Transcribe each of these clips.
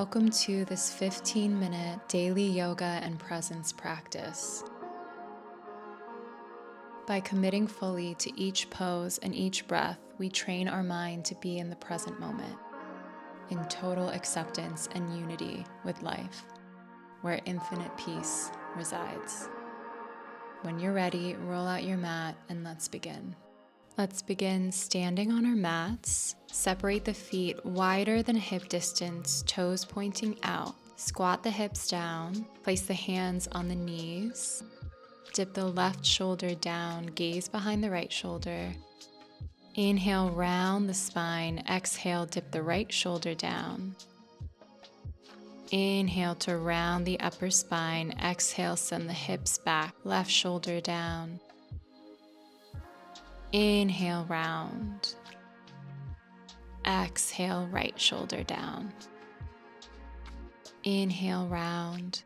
Welcome to this 15-minute daily yoga and presence practice. By committing fully to each pose and each breath, we train our mind to be in the present moment, in total acceptance and unity with life, where infinite peace resides. When you're ready, roll out your mat and let's begin. Let's begin standing on our mats. Separate the feet wider than hip distance, toes pointing out. Squat the hips down. Place the hands on the knees. Dip the left shoulder down, gaze behind the right shoulder. Inhale, round the spine. Exhale, dip the right shoulder down. Inhale to round the upper spine. Exhale, send the hips back, left shoulder down. Inhale, round. Exhale, right shoulder down. Inhale, round.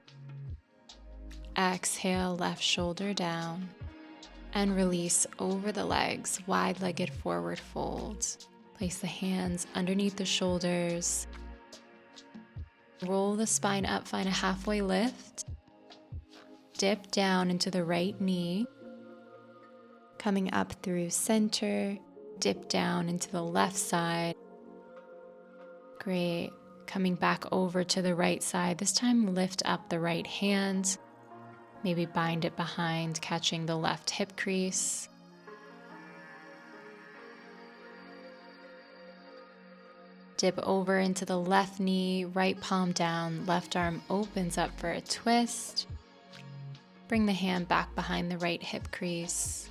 Exhale, left shoulder down. And release over the legs, wide-legged forward fold. Place the hands underneath the shoulders. Roll the spine up, find a halfway lift. Dip down into the right knee. Coming up through center, dip down into the left side. Great. Coming back over to the right side. This time lift up the right hand. Maybe bind it behind, catching the left hip crease. Dip over into the left knee, right palm down, left arm opens up for a twist. Bring the hand back behind the right hip crease.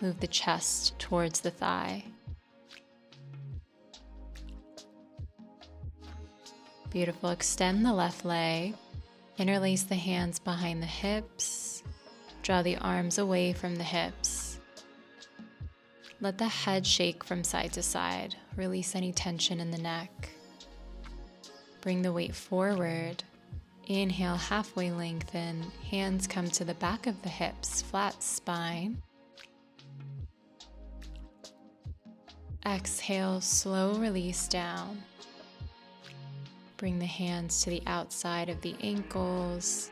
Move the chest towards the thigh. Beautiful. Extend the left leg. Interlace the hands behind the hips. Draw the arms away from the hips. Let the head shake from side to side. Release any tension in the neck. Bring the weight forward. Inhale, halfway lengthen. Hands come to the back of the hips, flat spine. Exhale, slow release down. Bring the hands to the outside of the ankles.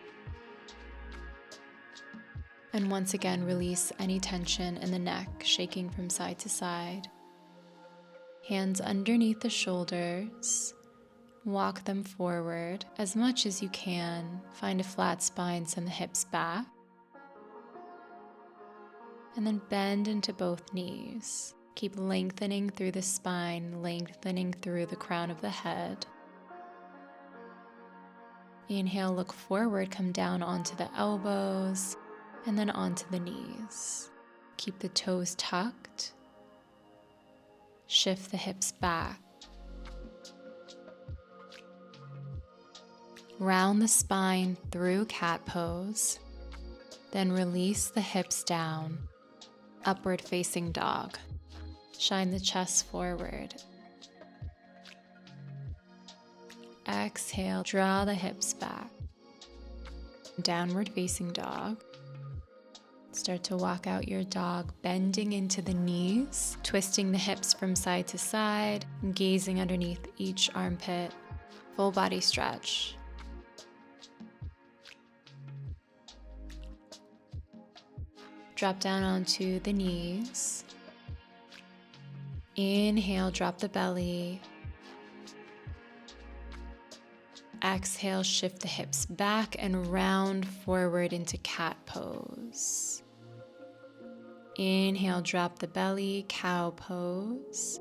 And once again, release any tension in the neck, shaking from side to side. Hands underneath the shoulders. Walk them forward as much as you can. Find a flat spine, send the hips back. And then bend into both knees. Keep lengthening through the spine, lengthening through the crown of the head. Inhale, look forward, come down onto the elbows, and then onto the knees. Keep the toes tucked. Shift the hips back. Round the spine through cat pose. Then release the hips down. Upward facing dog. Shine the chest forward. Exhale, draw the hips back. Downward facing dog. Start to walk out your dog, bending into the knees, twisting the hips from side to side, gazing underneath each armpit. Full body stretch. Drop down onto the knees. Inhale, drop the belly. Exhale, shift the hips back and round forward into cat pose. Inhale, drop the belly, cow pose.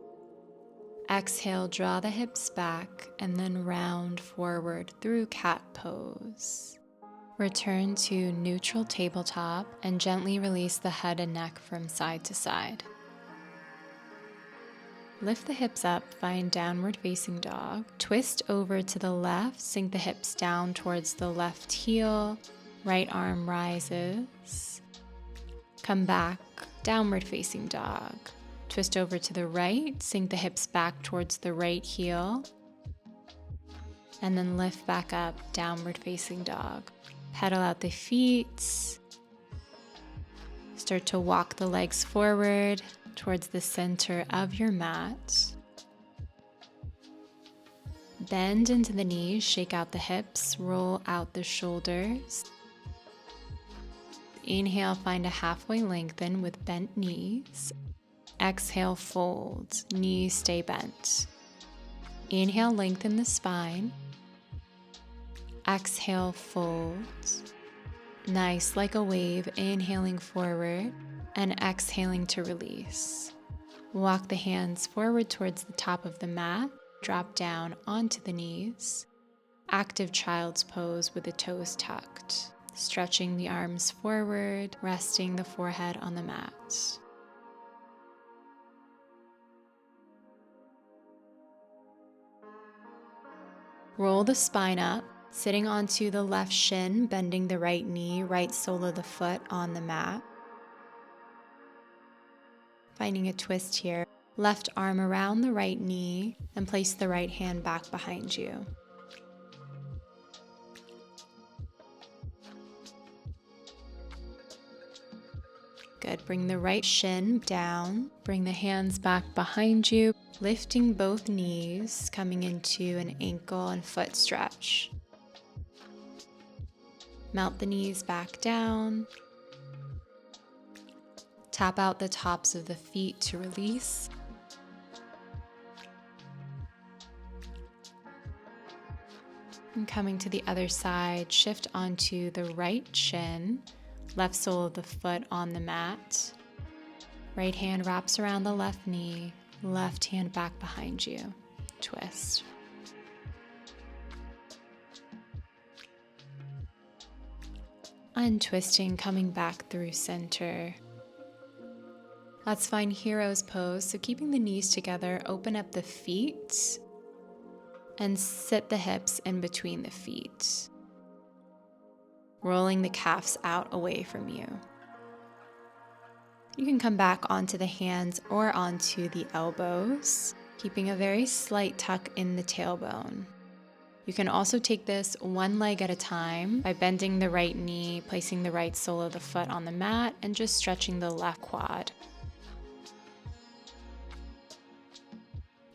Exhale, draw the hips back and then round forward through cat pose. Return to neutral tabletop and gently release the head and neck from side to side. Lift the hips up, find downward facing dog. Twist over to the left, sink the hips down towards the left heel. Right arm rises. Come back, downward facing dog. Twist over to the right, sink the hips back towards the right heel. And then lift back up, downward facing dog. Pedal out the feet. Start to walk the legs forward towards the center of your mat. Bend into the knees, shake out the hips, roll out the shoulders. Inhale, find a halfway lengthen with bent knees. Exhale, fold, knees stay bent. Inhale, lengthen the spine. Exhale, fold. Nice, like a wave, inhaling forward and exhaling to release. Walk the hands forward towards the top of the mat, drop down onto the knees. Active child's pose with the toes tucked. Stretching the arms forward, resting the forehead on the mat. Roll the spine up, sitting onto the left shin, bending the right knee, right sole of the foot on the mat. Finding a twist here. Left arm around the right knee and place the right hand back behind you. Good. Bring the right shin down. Bring the hands back behind you, lifting both knees, coming into an ankle and foot stretch. Melt the knees back down. Tap out the tops of the feet to release. And coming to the other side, shift onto the right shin. Left sole of the foot on the mat. Right hand wraps around the left knee. Left hand back behind you. Twist. Untwisting, coming back through center. Let's find hero's pose. So keeping the knees together, open up the feet and sit the hips in between the feet. Rolling the calves out away from you. You can come back onto the hands or onto the elbows, keeping a very slight tuck in the tailbone. You can also take this one leg at a time by bending the right knee, placing the right sole of the foot on the mat, and just stretching the left quad.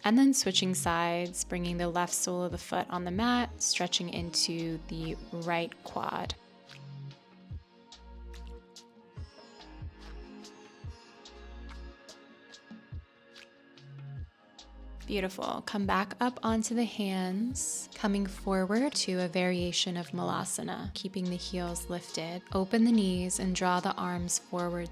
And then switching sides, bringing the left sole of the foot on the mat, stretching into the right quad. Beautiful. Come back up onto the hands, coming forward to a variation of Malasana, keeping the heels lifted. Open the knees and draw the arms forward.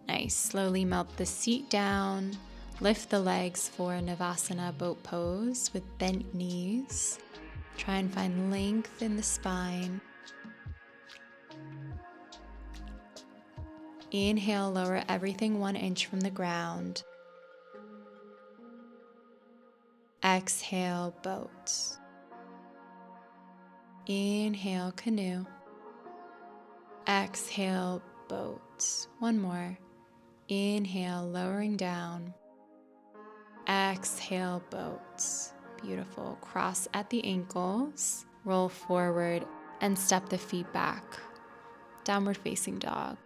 Nice. Slowly melt the seat down. Lift the legs for Navasana boat pose with bent knees. Try and find length in the spine. Inhale, lower everything 1 inch from the ground. Exhale, boat. Inhale, canoe. Exhale, boat. One more. Inhale, lowering down. Exhale, boat. Beautiful. Cross at the ankles. Roll forward and step the feet back. Downward facing dog.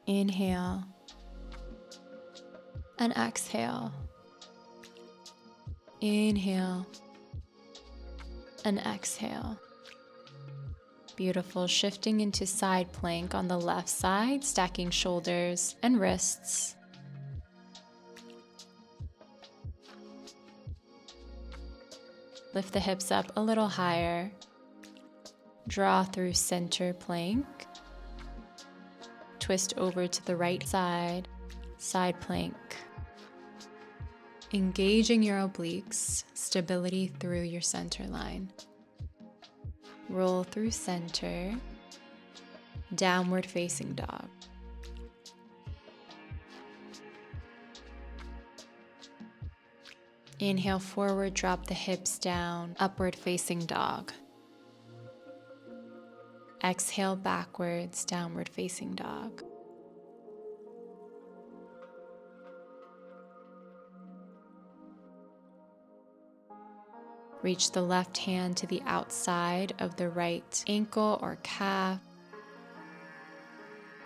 Inhale and exhale. Inhale and exhale. Beautiful. Shifting into side plank on the left side, stacking shoulders and wrists. Lift the hips up a little higher. Draw through center plank. Twist over to the right side, side plank. Engaging your obliques, stability through your center line. Roll through center, downward facing dog. Inhale forward, drop the hips down, upward facing dog. Exhale backwards, downward facing dog. Reach the left hand to the outside of the right ankle or calf.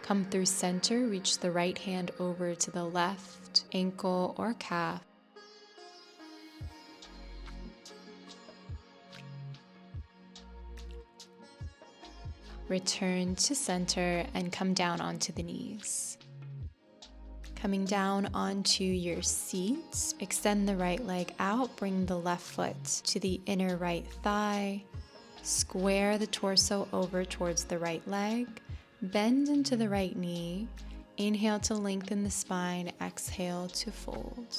Come through center, reach the right hand over to the left ankle or calf. Return to center and come down onto the knees. Coming down onto your seat, extend the right leg out, bring the left foot to the inner right thigh, square the torso over towards the right leg, bend into the right knee, inhale to lengthen the spine, exhale to fold.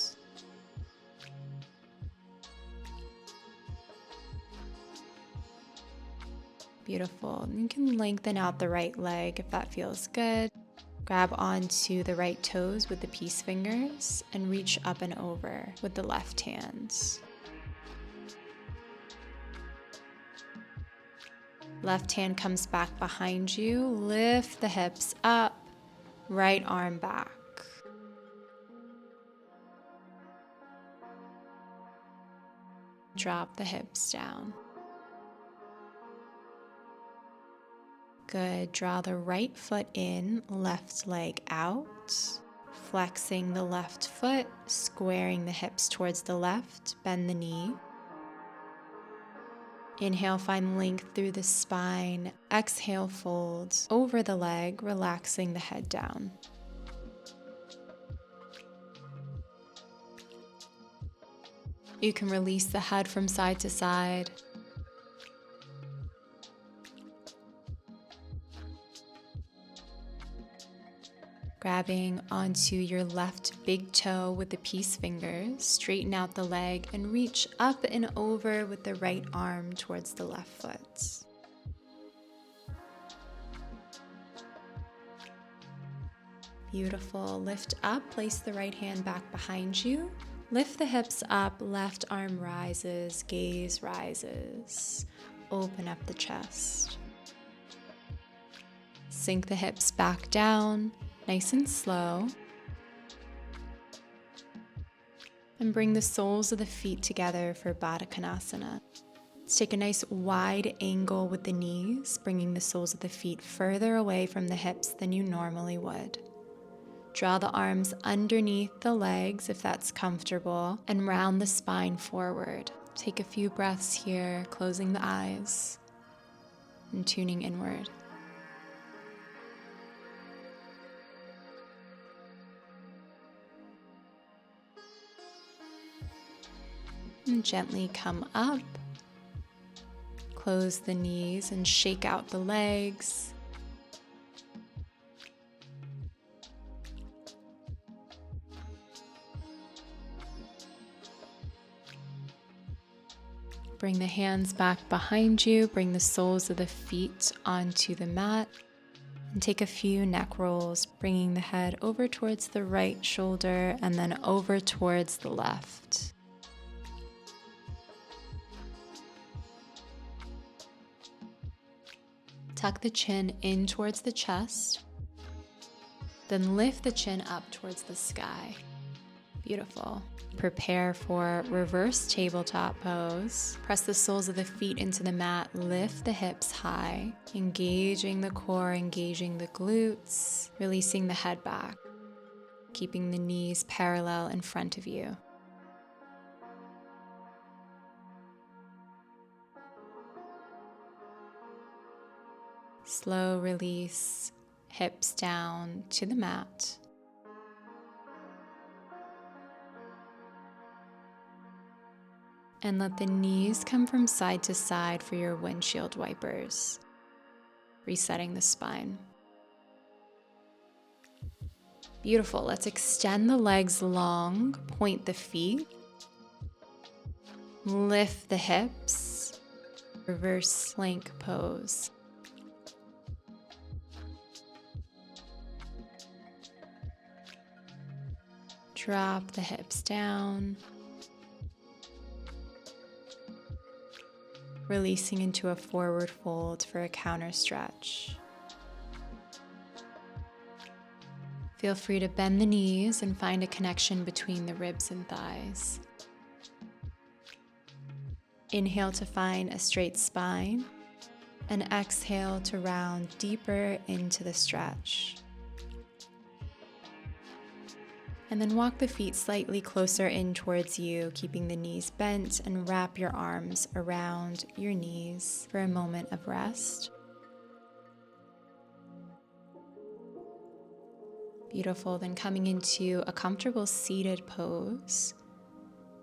Beautiful. You can lengthen out the right leg if that feels good. Grab onto the right toes with the peace fingers and reach up and over with the left hand. Left hand comes back behind you. Lift the hips up, right arm back. Drop the hips down. Good. Draw the right foot in, left leg out, flexing the left foot, squaring the hips towards the left, bend the knee. Inhale, find length through the spine. Exhale, fold over the leg, relaxing the head down. You can release the head from side to side. Grabbing onto your left big toe with the peace fingers, straighten out the leg and reach up and over with the right arm towards the left foot. Beautiful. Lift up, place the right hand back behind you. Lift the hips up, left arm rises, gaze rises. Open up the chest. Sink the hips back down. Nice and slow. And bring the soles of the feet together for Baddha Konasana. Let's take a nice wide angle with the knees, bringing the soles of the feet further away from the hips than you normally would. Draw the arms underneath the legs if that's comfortable, and round the spine forward. Take a few breaths here, closing the eyes and tuning inward. And gently come up, close the knees and shake out the legs. Bring the hands back behind you, bring the soles of the feet onto the mat, and take a few neck rolls, bringing the head over towards the right shoulder and then over towards the left. Tuck the chin in towards the chest, then lift the chin up towards the sky. Beautiful. Prepare for reverse tabletop pose. Press the soles of the feet into the mat, lift the hips high, engaging the core, engaging the glutes, releasing the head back, keeping the knees parallel in front of you. Slow release, hips down to the mat. And let the knees come from side to side for your windshield wipers, resetting the spine. Beautiful. Let's extend the legs long, point the feet, lift the hips, reverse plank pose. Drop the hips down, releasing into a forward fold for a counter stretch. Feel free to bend the knees and find a connection between the ribs and thighs. Inhale to find a straight spine, and exhale to round deeper into the stretch. And then walk the feet slightly closer in towards you, keeping the knees bent, and wrap your arms around your knees for a moment of rest. Beautiful. Then coming into a comfortable seated pose.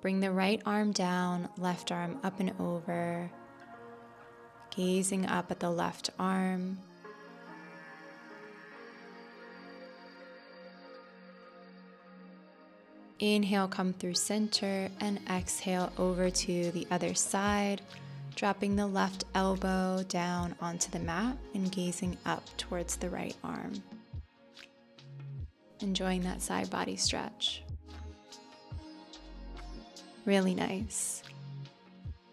Bring the right arm down, left arm up and over, gazing up at the left arm. Inhale, come through center, and exhale over to the other side, dropping the left elbow down onto the mat and gazing up towards the right arm. Enjoying that side body stretch. Really nice.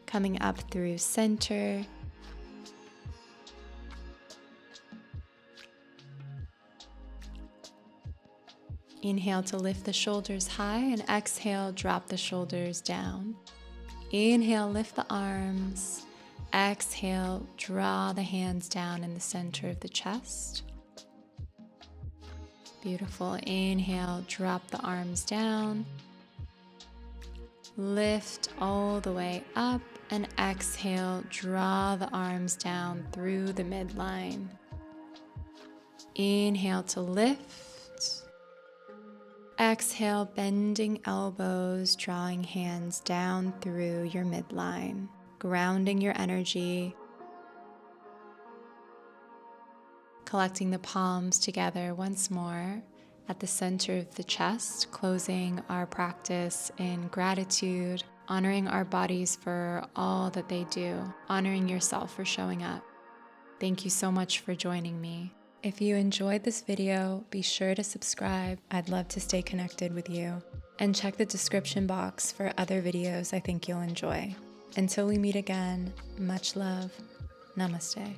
Coming up through center. Inhale to lift the shoulders high, and exhale, drop the shoulders down. Inhale, lift the arms. Exhale, draw the hands down in the center of the chest. Beautiful. Inhale, drop the arms down. Lift all the way up, and exhale, draw the arms down through the midline. Inhale to lift. Exhale, bending elbows, drawing hands down through your midline, grounding your energy, collecting the palms together once more at the center of the chest, closing our practice in gratitude, honoring our bodies for all that they do, honoring yourself for showing up. Thank you so much for joining me. If you enjoyed this video, be sure to subscribe. I'd love to stay connected with you. And check the description box for other videos I think you'll enjoy. Until we meet again, much love. Namaste.